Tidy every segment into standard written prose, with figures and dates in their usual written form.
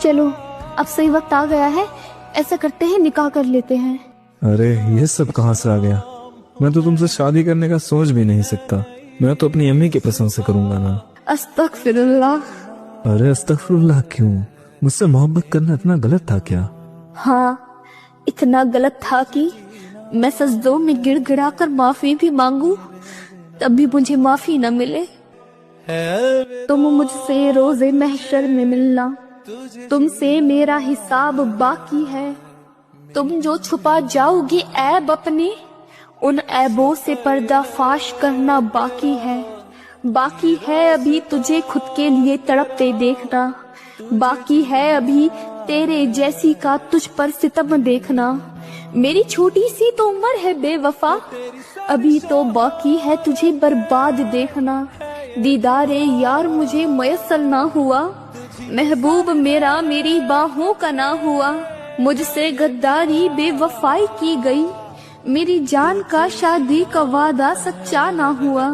چلو اب صحیح وقت آ گیا ہے، ایسا کرتے ہیں نکاح کر لیتے ہیں۔ ارے یہ سب کہاں سے آ گیا؟ میں تو تم سے شادی کرنے کا سوچ بھی نہیں سکتا، میں تو اپنی امی کی پسند سے کروں گا نا۔ استغفر اللہ۔ ارے استغفر اللہ کیوں؟ مجھ سے محبت کرنا اتنا غلط تھا کیا؟ ہاں اتنا غلط تھا کہ میں سجدوں میں گڑ گڑا کر معافی بھی مانگوں تب بھی مجھے معافی نہ ملے۔ تم مجھ سے روز محشر میں ملنا، تم سے میرا حساب باقی ہے، تم جو چھپا جاؤ گی عیب اپنے، ان عیبوں سے پردہ فاش کرنا باقی ہے۔ باقی ہے ابھی تجھے خود کے لیے تڑپتے دیکھنا، باقی ہے ابھی تیرے جیسی کا تجھ پر ستم دیکھنا۔ میری چھوٹی سی تو عمر ہے بے وفا، ابھی تو باقی ہے تجھے برباد دیکھنا۔ دیدار یار مجھے میسر نہ ہوا، محبوب میرا میری باہوں کا نہ ہوا، مجھ سے غداری بے وفائی کی گئی، میری جان کا شادی کا وعدہ سچا نہ ہوا۔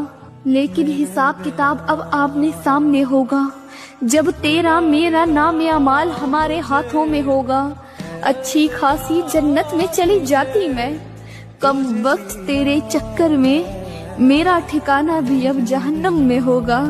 لیکن حساب کتاب اب آمنے سامنے ہوگا، جب تیرا میرا نام اعمال ہمارے ہاتھوں میں ہوگا۔ اچھی خاصی جنت میں چلی جاتی میں، کم وقت تیرے چکر میں میرا ٹھکانہ بھی اب جہنم میں ہوگا۔